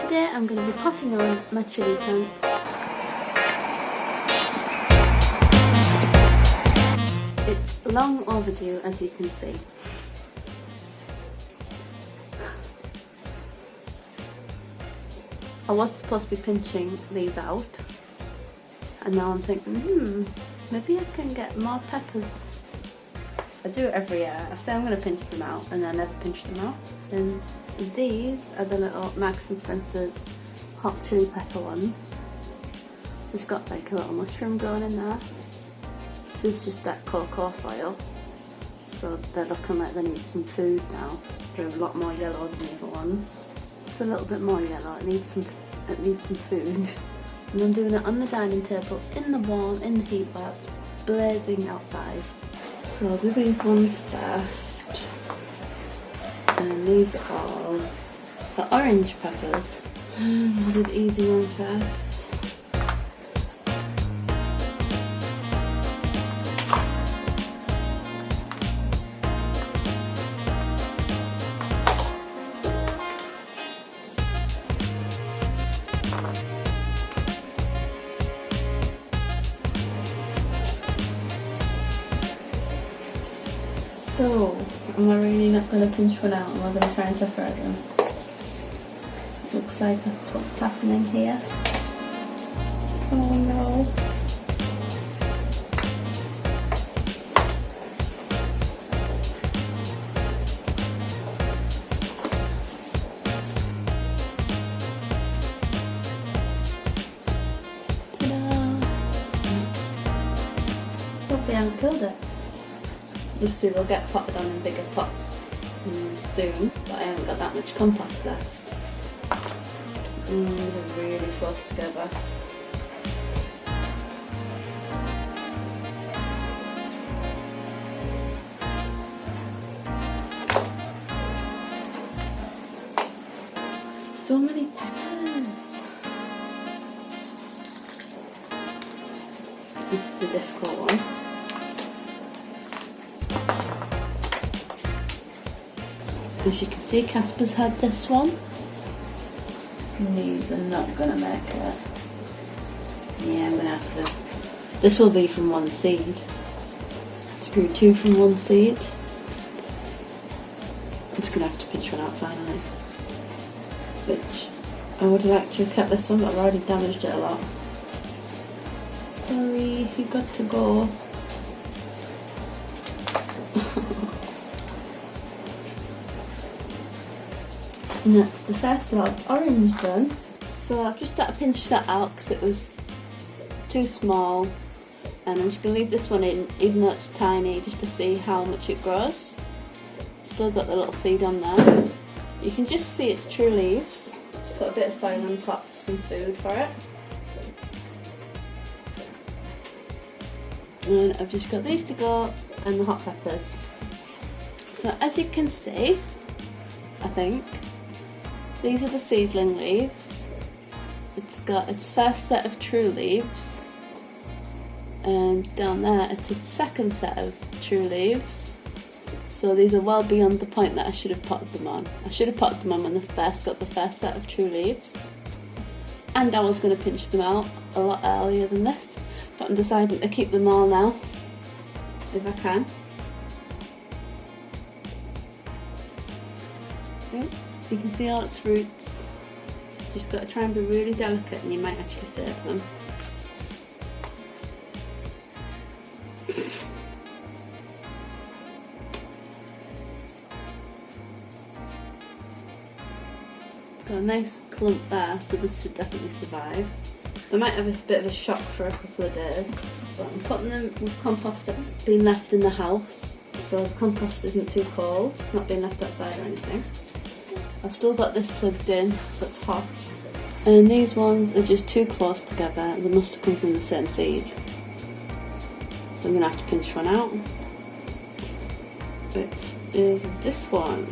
Today I'm going to be potting on my chilli plants. It's long overdue, as you can see. I was supposed to be pinching these out, and now I'm thinking, maybe I can get more peppers. I do it every year. I say I'm going to pinch them out, and I never pinch them out. And these are the little Marks and Spencer's hot chili pepper ones. So it's got like a little mushroom growing in there. This is just that cocoa soil. So they're looking like they need some food now. They're a lot more yellow than the other ones. It's a little bit more yellow. It needs some food. And I'm doing it on the dining table, in the warm, in the heat while it's blazing outside. So I'll do these ones first. And these are all the orange peppers. I'll do the easy one first. So, am I really not going to pinch one out? Am I going to try and separate them? Looks like that's what's happening here. Oh no. Ta-da! Hopefully I haven't killed it. Obviously they'll get potted on in bigger pots soon, but I haven't got that much compost left. These are really close together. So many peppers! This is the difficult one. As you can see, Casper's had this one. And these are not gonna make it. Yeah, I'm gonna have to. This will be from one seed. It grew two from one seed. I'm just gonna have to pinch one out finally. Which I would have actually kept this one, but I've already damaged it a lot. Sorry, you got to go. Next, the first lot of orange done. So I've just had to pinch that out because it was too small, and I'm just going to leave this one in even though it's tiny just to see how much it grows. Still got the little seed on there. You can just see its true leaves. Just put a bit of soil on top for some food for it. And I've just got these to go and the hot peppers. So as you can see, I think, these are the seedling leaves. It's got its first set of true leaves, and down there it's its second set of true leaves. So these are well beyond the point that I should have potted them on. I should have potted them on when they first got the first set of true leaves. And I was going to pinch them out a lot earlier than this, but I'm deciding to keep them all now, if I can. Okay. You can see all its roots. Just got to try and be really delicate and you might actually save them. Got a nice clump there, so this should definitely survive. They might have a bit of a shock for a couple of days, but I'm putting them with compost that's been left in the house, so the compost isn't too cold, it's not been left outside or anything. I've still got this plugged in, so it's hot. And these ones are just too close together. They must have come from the same seed. So I'm going to have to pinch one out. Which is this one.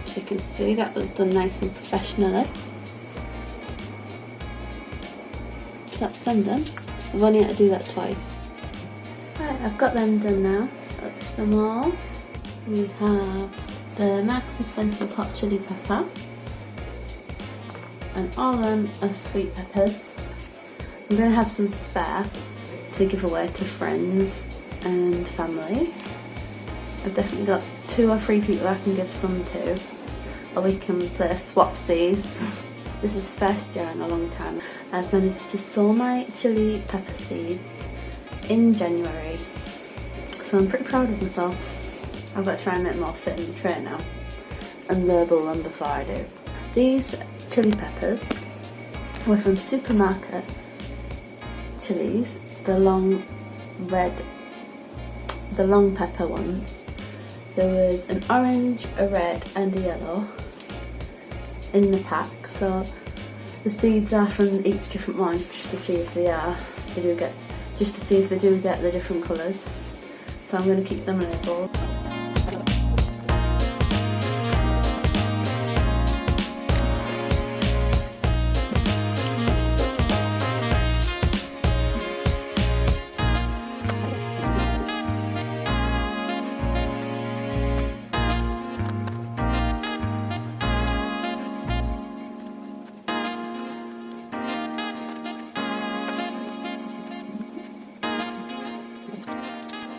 As you can see, that was done nice and professionally. So that's them done. I've only had to do that twice. Right, I've got them done now. That's them all. We have the Marks and Spencer's hot chili pepper, and all of them are sweet peppers. I'm going to have some spare to give away to friends and family. I've definitely got 2 or 3 people I can give some to, or we can play swapsies. This is the first year in a long time I've managed to sow my chili pepper seeds in January, so I'm pretty proud of myself. I've got to try and make more fit in the tray now and label them before I do. These chili peppers were from supermarket chilies, the long pepper ones. There was an orange, a red and a yellow in the pack, so the seeds are from each different one, just to see if they do get the different colours. So I'm going to keep them labelled.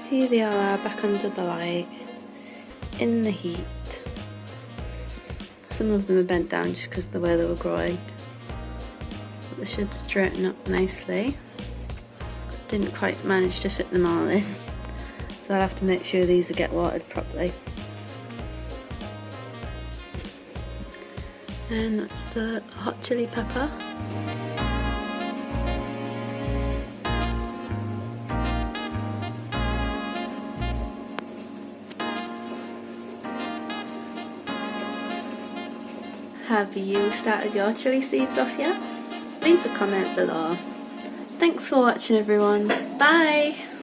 Here they are back under the light, in the heat. Some of them are bent down just because of the way they were growing, but they should straighten up nicely. Didn't quite manage to fit them all in, so I'll have to make sure these get watered properly. And that's the hot chili pepper. Have you started your chili seeds off yet? Leave a comment below. Thanks for watching everyone. Bye!